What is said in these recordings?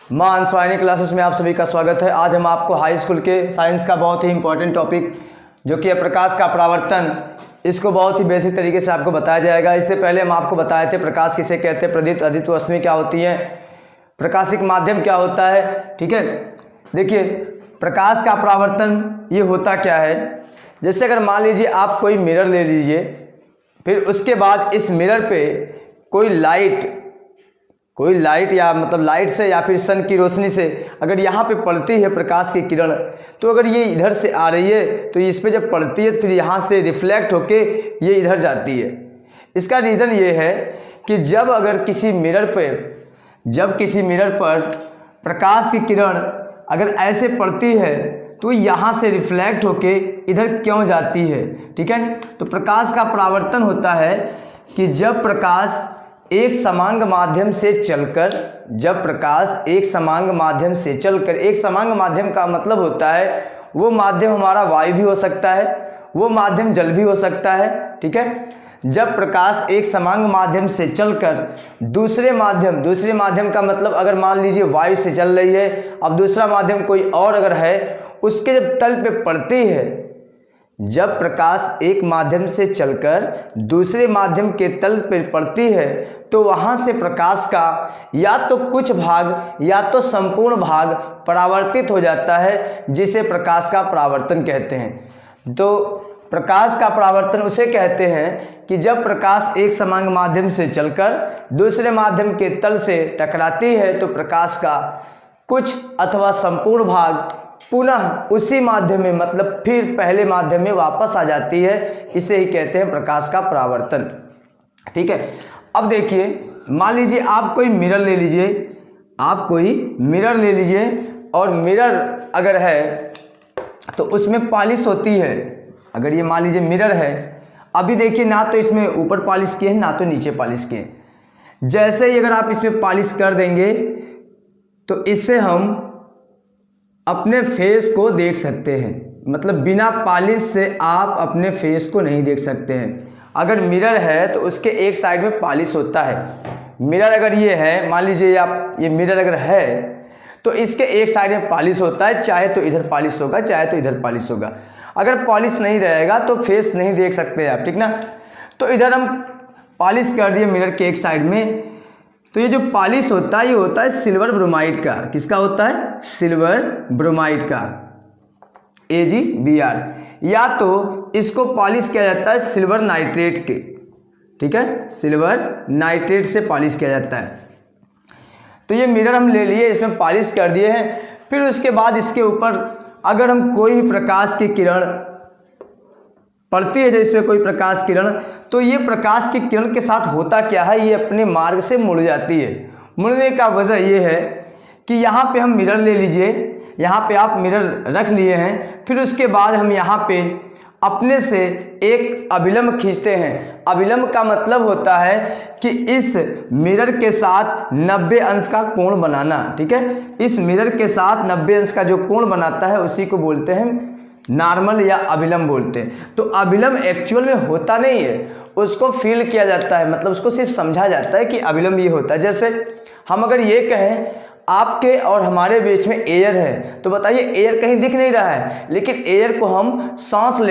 मां अंशवाहिनी क्लासेस में आप सभी का स्वागत है। आज हम आपको हाई स्कूल के साइंस का बहुत ही इंपॉर्टेंट टॉपिक जो कि है प्रकाश का परावर्तन, इसको बहुत ही बेसिक तरीके से आपको बताया जाएगा। इससे पहले हम आपको बताए थे प्रकाश किसे कहते हैं, प्रदीप्त अदित्य रश्मि क्या होती है, प्रकाशिक माध्यम क्या होता है। ठीक है, देखिए प्रकाश का परावर्तन ये होता क्या है। जैसे अगर मान लीजिए आप कोई मिरर ले लीजिए, फिर उसके बाद इस मिरर पे कोई लाइट या मतलब लाइट से या फिर सन की रोशनी से अगर यहाँ पे पड़ती है प्रकाश की किरण, तो अगर ये इधर से आ रही है तो इस पे जब पड़ती है फिर यहाँ से रिफ्लेक्ट होके ये इधर जाती है। इसका रीज़न ये है कि जब किसी मिरर पर प्रकाश की किरण अगर ऐसे पड़ती है तो यहाँ से रिफ्लेक्ट होके इधर क्यों जाती है। ठीक है, तो प्रकाश का परावर्तन होता है कि जब प्रकाश एक समांग माध्यम से चलकर एक समांग माध्यम का मतलब होता है वो माध्यम हमारा वायु भी हो सकता है, वो माध्यम जल भी हो सकता है। ठीक है, जब प्रकाश एक समांग माध्यम से चलकर दूसरे माध्यम का मतलब अगर मान लीजिए वायु से चल रही है, अब दूसरा माध्यम कोई और अगर है, उसके जब तल पे पड़ती है, जब प्रकाश एक माध्यम से चलकर दूसरे माध्यम के तल पर पड़ती है तो वहाँ से प्रकाश का या तो कुछ भाग या तो संपूर्ण भाग परावर्तित हो जाता है, जिसे प्रकाश का परावर्तन कहते हैं। तो प्रकाश का परावर्तन उसे कहते हैं कि जब प्रकाश एक समांग माध्यम से चलकर दूसरे माध्यम के तल से टकराती है तो प्रकाश का कुछ अथवा संपूर्ण भाग पुनः उसी माध्यम में मतलब फिर पहले माध्यम में वापस आ जाती है। इसे ही कहते हैं प्रकाश का परावर्तन। ठीक है, अब देखिए मान लीजिए आप कोई मिरर ले लीजिए और मिरर अगर है तो उसमें पॉलिश होती है। अगर ये मान लीजिए मिरर है, अभी देखिए ना तो इसमें ऊपर पॉलिश किए हैं ना तो नीचे पॉलिश किए। जैसे ही अगर आप इसमें पॉलिश कर देंगे तो इससे हम अपने फेस को देख सकते हैं, मतलब बिना पॉलिश से आप अपने फेस को नहीं देख सकते हैं। अगर मिरर है तो उसके एक साइड में पॉलिश होता है। मिरर अगर ये है, मान लीजिए आप ये मिरर अगर है तो इसके एक साइड में पॉलिश होता है, चाहे तो इधर पॉलिश होगा चाहे तो इधर पॉलिश होगा। अगर पॉलिश नहीं रहेगा तो फेस नहीं देख सकते आप, ठीक ना। तो इधर हम पॉलिश कर दिए मिरर के एक साइड में, तो ये जो पॉलिश होता है ये होता है सिल्वर ब्रोमाइड का। किसका होता है? सिल्वर ब्रोमाइड का, AgBr। या तो इसको पॉलिश किया जाता है सिल्वर नाइट्रेट के। ठीक है, सिल्वर नाइट्रेट से पॉलिश किया जाता है। तो ये मिरर हम ले लिए, इसमें पॉलिश कर दिए हैं। फिर उसके बाद इसके ऊपर अगर हम कोई भी प्रकाश की किरण पड़ती है, जैसे कोई प्रकाश किरण, तो ये प्रकाश की किरण के साथ होता क्या है, ये अपने मार्ग से मुड़ जाती है। मुड़ने का वजह ये है कि यहाँ पे हम मिरर ले लीजिए, यहाँ पे आप मिरर रख लिए हैं, फिर उसके बाद हम यहाँ पे अपने से एक अभिलंब खींचते हैं। अभिलंब का मतलब होता है कि इस मिरर के साथ 90 अंश का कोण बनाना। ठीक है, इस मिरर के साथ 90 अंश का जो कोण बनाता है उसी को बोलते हैं नॉर्मल या अभिलंब बोलते हैं। तो अभिलंब एक्चुअल में होता नहीं है, उसको फील किया जाता है, मतलब उसको सिर्फ समझा जाता है कि अभिलंब ये होता है। जैसे हम अगर ये कहें आपके और हमारे बीच में एयर है, तो बताइए एयर कहीं दिख नहीं रहा है, लेकिन एयर को हम सांस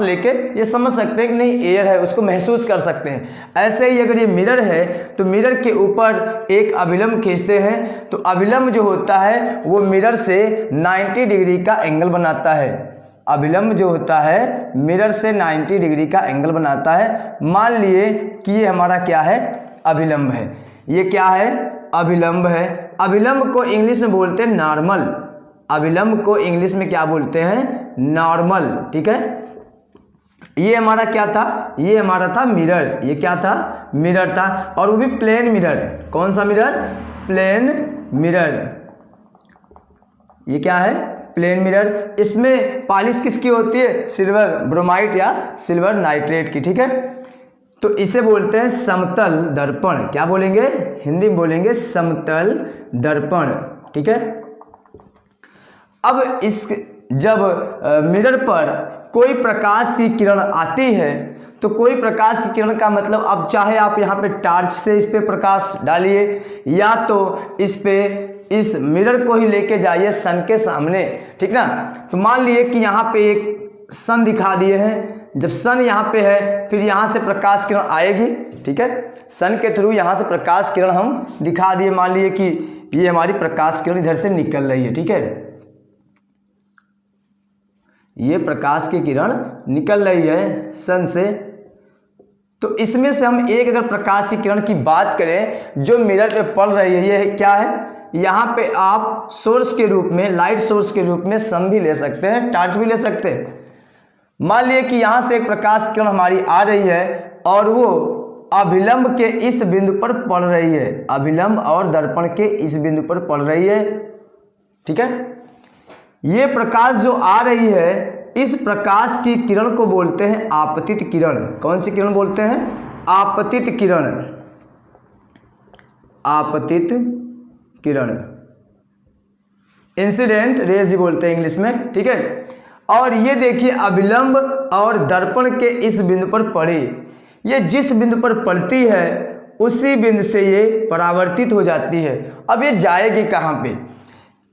लेके ये समझ सकते हैं कि नहीं एयर है, उसको महसूस कर सकते हैं। ऐसे ही अगर ये मिरर है तो मिरर के ऊपर एक अभिलंब खींचते हैं, तो अभिलंब जो होता है वो मिरर से 90 डिग्री का एंगल बनाता है। अभिलंब जो होता है मिरर से 90 डिग्री का एंगल बनाता है। मान लिए कि ये हमारा क्या है, अभिलंब है। ये क्या है, अभिलंब है। अभिलंब को इंग्लिश में बोलते हैं नॉर्मल। अभिलंब को इंग्लिश में क्या बोलते हैं, नॉर्मल। ठीक है, ये हमारा क्या था, ये हमारा था मिरर। ये क्या था, मिरर था, और वो भी प्लेन मिरर। कौन सा मिरर, प्लेन मिरर। ये क्या है, प्लेन मिरर। इसमें पॉलिश किसकी होती है, सिल्वर ब्रोमाइड या सिल्वर नाइट्रेट की। ठीक है, तो इसे बोलते हैं समतल दर्पण। क्या बोलेंगे, हिंदी में बोलेंगे समतल दर्पण। ठीक है, अब जब मिरर पर कोई प्रकाश की किरण आती है तो कोई प्रकाश की किरण का मतलब, अब चाहे आप यहाँ पे टॉर्च से इस पे प्रकाश डालिए या तो इस मिरर को ही लेके जाइए सन के सामने, ठीक ना। तो मान लिए कि यहाँ पे एक सन दिखा दिए हैं, जब सन यहाँ पे है फिर यहाँ से प्रकाश किरण आएगी, ठीक है। सन के थ्रू यहाँ से प्रकाश किरण हम दिखा दिए, मान लिए कि ये हमारी प्रकाश किरण इधर से निकल रही है, ठीक है। ये प्रकाश की किरण निकल रही है सन से। तो इसमें से हम एक अगर प्रकाश की किरण की बात करें जो मिरर पे पड़ रही है, ये क्या है, यहाँ पे आप सोर्स के रूप में, लाइट सोर्स के रूप में सन भी ले सकते हैं, टॉर्च भी ले सकते हैं। मान लिए कि यहाँ से एक प्रकाश किरण हमारी आ रही है और वो अभिलंब के इस बिंदु पर पड़ रही है, अभिलंब और दर्पण के इस बिंदु पर पड़ रही है, ठीक है। ये प्रकाश जो आ रही है, इस प्रकाश की किरण को बोलते हैं आपतित किरण। कौन सी किरण बोलते हैं? आपतित किरण, आपतित किरण, इंसिडेंट रेज ही बोलते हैं इंग्लिश में, ठीक है। और ये देखिए अभिलंब और दर्पण के इस बिंदु पर पड़ी, ये जिस बिंदु पर पड़ती है उसी बिंदु से ये परावर्तित हो जाती है। अब ये जाएगी कहाँ पे?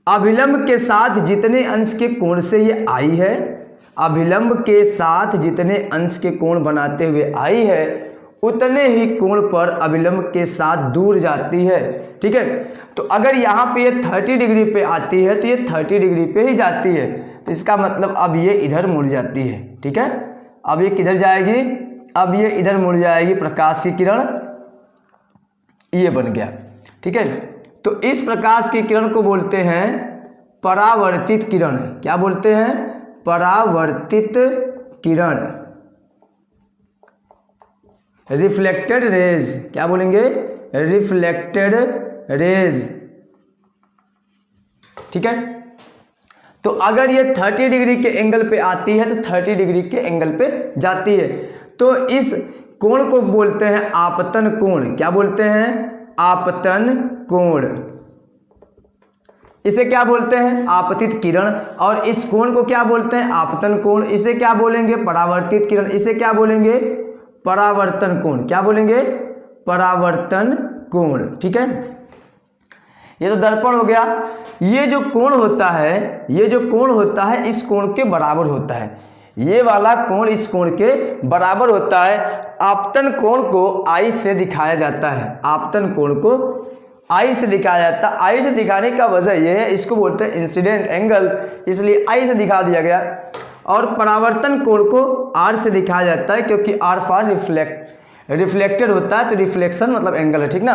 अभिलंब के साथ जितने अंश के कोण से ये आई है, अभिलंब के साथ जितने अंश के कोण बनाते हुए आई है उतने ही कोण पर अभिलंब के साथ दूर जाती है, ठीक है। तो अगर यहाँ पे ये 30 डिग्री पे आती है तो ये 30 डिग्री पे ही जाती है, तो इसका मतलब अब ये इधर मुड़ जाती है, ठीक है। अब ये किधर जाएगी? अब ये इधर मुड़ जाएगी प्रकाश की किरण, ये बन गया, ठीक है। तो इस प्रकाश की किरण को बोलते हैं परावर्तित किरण। क्या बोलते हैं? परावर्तित किरण, रिफ्लेक्टेड रेज। क्या बोलेंगे? रिफ्लेक्टेड रेज, ठीक है। तो अगर ये 30 डिग्री के एंगल पे आती है तो 30 डिग्री के एंगल पे जाती है, तो इस कोण को बोलते हैं आपतन कोण। क्या बोलते हैं? आपतन कोण। इसे क्या बोलते हैं? आपतित किरण। और इस कोण को क्या बोलते हैं? आपतन कोण। इसे क्या बोलेंगे? परावर्तित किरण। इसे क्या बोलेंगे? परावर्तन कोण। क्या बोलेंगे? परावर्तन कोण, ठीक है। ये तो दर्पण हो गया। ये जो कोण होता है, ये जो कोण होता है इस कोण के बराबर होता है, ये वाला कोण इस कोण के बराबर होता है। आपतन कोण को आई से दिखाया जाता है, आपतन कोण को आई से दिखाया जाता है। आई से दिखाने का वजह यह है, इसको बोलते हैं इंसिडेंट एंगल, इसलिए आई से दिखा दिया गया। और परावर्तन कोण को आर से दिखाया जाता है क्योंकि आर फॉर रिफ्लेक्टेड होता है, तो रिफ्लेक्शन मतलब एंगल है, ठीक ना।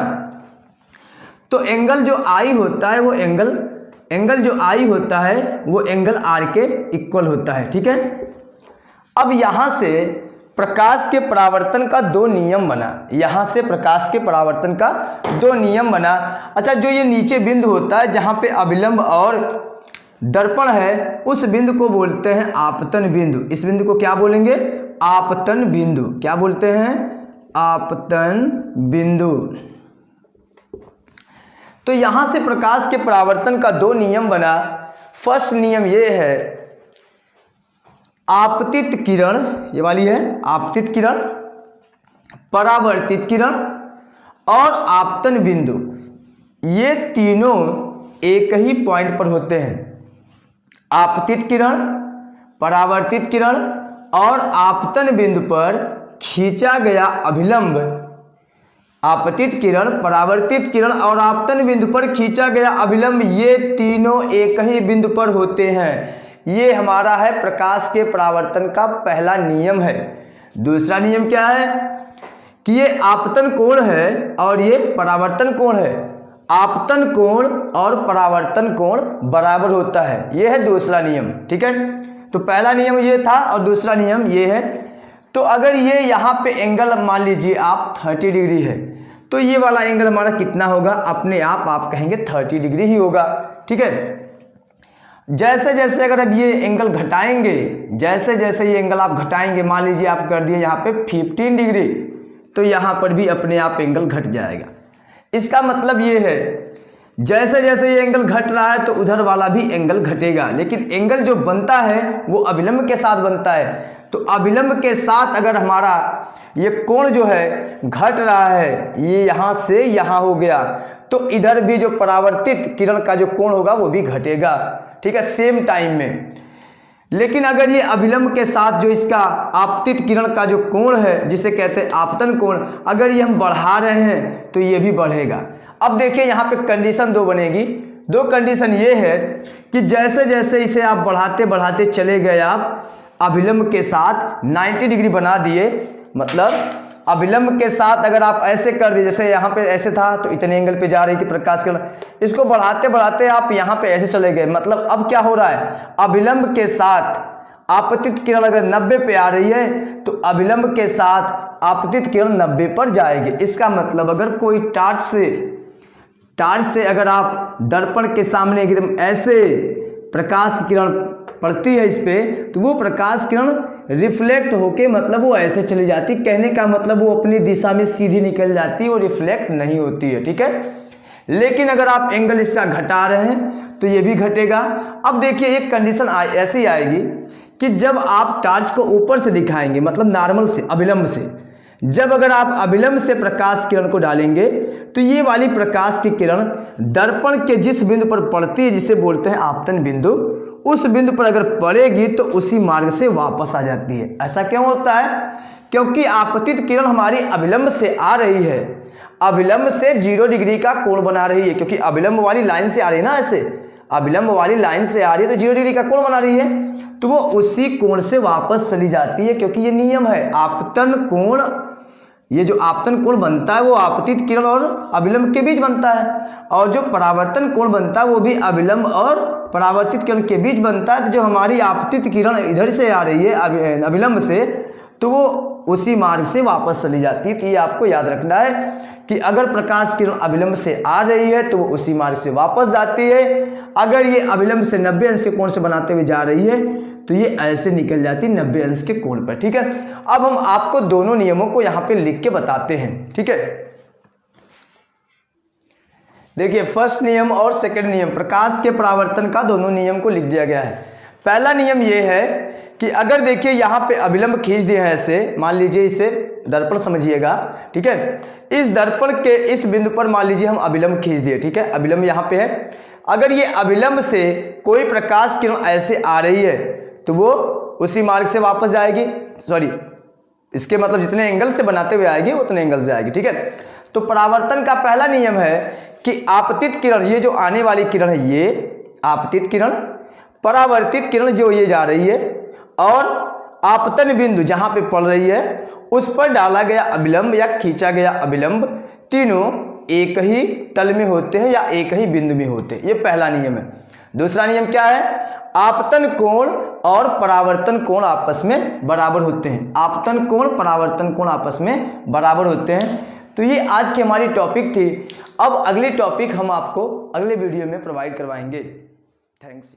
तो एंगल जो आई होता है वो एंगल जो आई होता है वो एंगल आर के इक्वल होता है, ठीक है। अब यहाँ से प्रकाश के परावर्तन का 2 नियम बना, यहाँ से प्रकाश के परावर्तन का 2 नियम बना। अच्छा, जो ये नीचे बिंदु होता है जहाँ पे अभिलंब और दर्पण है, उस बिंदु को बोलते हैं आपतन बिंदु। इस बिंदु को क्या बोलेंगे? आपतन बिंदु। क्या बोलते हैं? आपतन बिंदु। तो यहां से प्रकाश के परावर्तन का 2 नियम बना। फर्स्ट नियम ये है, आपतित किरण, ये वाली है आपतित किरण, परावर्तित किरण और आपतन बिंदु, ये तीनों एक ही पॉइंट पर होते हैं। आपतित किरण, परावर्तित किरण और आपतन बिंदु पर खींचा गया अभिलंब, आपतित किरण, परावर्तित किरण और आपतन बिंदु पर खींचा गया अभिलंब, ये तीनों एक ही बिंदु पर होते हैं। ये हमारा है प्रकाश के परावर्तन का पहला नियम है। दूसरा नियम क्या है कि ये आपतन कोण है और ये परावर्तन कोण है। आपतन कोण और परावर्तन कोण बराबर होता है, ये है दूसरा नियम, ठीक है। तो पहला नियम ये था और दूसरा नियम ये है। तो अगर ये यहाँ पे एंगल मान लीजिए आप 30 डिग्री है, तो ये वाला एंगल हमारा कितना होगा? अपने आप कहेंगे 30 डिग्री ही होगा, ठीक है। जैसे जैसे अगर अब ये एंगल घटाएंगे, जैसे जैसे ये एंगल आप घटाएंगे, मान लीजिए आप कर दिए यहाँ पे 15 डिग्री, तो यहाँ पर भी अपने आप एंगल घट जाएगा। इसका मतलब ये है जैसे जैसे ये एंगल घट रहा है तो उधर वाला भी एंगल घटेगा, लेकिन एंगल जो बनता है वो अभिलंब के साथ बनता है। तो अभिलंब के साथ अगर हमारा ये कोण जो है घट रहा है, ये यहाँ से यहाँ हो गया, तो इधर भी जो परावर्तित किरण का जो कोण होगा वो भी घटेगा, ठीक है, सेम टाइम में। लेकिन अगर ये अभिलंब के साथ जो इसका आपतित किरण का जो कोण है, जिसे कहते हैं आपतन कोण, अगर ये हम बढ़ा रहे हैं तो ये भी बढ़ेगा। अब देखिए यहाँ पे कंडीशन दो बनेगी। दो कंडीशन ये है कि जैसे जैसे इसे आप बढ़ाते बढ़ाते चले गए, आप अभिलंब के साथ 90 डिग्री बना दिए, मतलब अभिलंब के साथ अगर आप ऐसे कर दिए, जैसे यहाँ पे ऐसे था तो इतने एंगल पे जा रही थी प्रकाश किरण, इसको बढ़ाते बढ़ाते आप यहाँ पे ऐसे चले गए, मतलब अब क्या हो रहा है, अभिलंब के साथ आपतित किरण अगर 90 पे आ रही है तो अभिलंब के साथ आपतित किरण 90 पर जाएगी। इसका मतलब अगर कोई टार्च से अगर आप दर्पण के सामने एकदम ऐसे प्रकाश किरण पड़ती है इस पे, तो वो प्रकाश किरण रिफ्लेक्ट होके मतलब वो ऐसे चली जाती, कहने का मतलब वो अपनी दिशा में सीधी निकल जाती, वो रिफ्लेक्ट नहीं होती है, ठीक है। लेकिन अगर आप एंगल इसका घटा रहे हैं तो ये भी घटेगा। अब देखिए एक कंडीशन ऐसी आएगी कि जब आप टार्च को ऊपर से दिखाएंगे, मतलब नॉर्मल से, अभिलंब से, जब अगर आप अभिलंब से प्रकाश किरण को डालेंगे तो ये वाली प्रकाश की किरण दर्पण के जिस बिंदु पर पड़ती है, जिसे बोलते हैं आपतन बिंदु, उस बिंदु पर अगर पड़ेगी तो उसी मार्ग से वापस आ जाती है। ऐसा क्यों होता है? क्योंकि आपतित किरण हमारी अभिलंब से आ रही है, अभिलंब से 0 डिग्री का कोण बना रही है, क्योंकि अभिलंब वाली लाइन से आ रही है ना, ऐसे अभिलंब वाली लाइन से आ रही है तो 0 डिग्री का कोण बना रही है, तो वो उसी कोण से वापस चली जाती है, क्योंकि ये नियम है आपतन कोण। ये जो आपतन कोण बनता है वो आपतित किरण और अभिलंब के बीच बनता है, और जो परावर्तन कोण बनता है वो भी अभिलंब और परावर्तित किरण के बीच बनता है। तो जो हमारी आपतित किरण इधर से आ रही है अभिलंब से, तो वो उसी मार्ग से वापस चली जाती है। तो ये आपको याद रखना है कि अगर प्रकाश किरण अभिलंब से आ रही है तो वो उसी मार्ग से वापस जाती है, अगर ये अभिलंब से 90 अंश के कोण से बनाते हुए जा रही है तो ये ऐसे निकल जाती 90 अंश के कोण पर, ठीक है। अब हम आपको दोनों नियमों को यहाँ पे लिख के बताते हैं, ठीक है। देखिए फर्स्ट नियम और सेकंड नियम, प्रकाश के परावर्तन का दोनों नियम को लिख दिया गया है। पहला नियम ये है कि अगर देखिए यहाँ पे अभिलंब खींच दिए हैं ऐसे, मान लीजिए इसे दर्पण समझिएगा, ठीक है, इस दर्पण के इस बिंदु पर मान लीजिए हम अभिलंब खींच दिए, ठीक है, अभिलंब यहाँ पे है। अगर ये अभिलंब से कोई प्रकाश किरण ऐसे आ रही है तो वो उसी मार्ग से वापस जाएगी, सॉरी इसके मतलब जितने एंगल से बनाते हुए आएगी उतने एंगल से आएगी, ठीक है। तो परावर्तन का पहला नियम है कि आपतित किरण, ये जो आने वाली किरण है ये आपतित किरण, परावर्तित किरण जो ये जा रही है, और आपतन बिंदु जहां पे पड़ रही है उस पर डाला गया अभिलंब या खींचा गया अभिलंब, तीनों एक ही तल में होते हैं या एक ही बिंदु में होते हैं। ये पहला नियम है। दूसरा नियम क्या है? आपतन कोण और परावर्तन कोण आपस में बराबर होते हैं। आपतन कोण परावर्तन कोण आपस में बराबर होते हैं। तो ये आज की हमारी टॉपिक थी। अब अगली टॉपिक हम आपको अगले वीडियो में प्रोवाइड करवाएंगे। थैंक्स।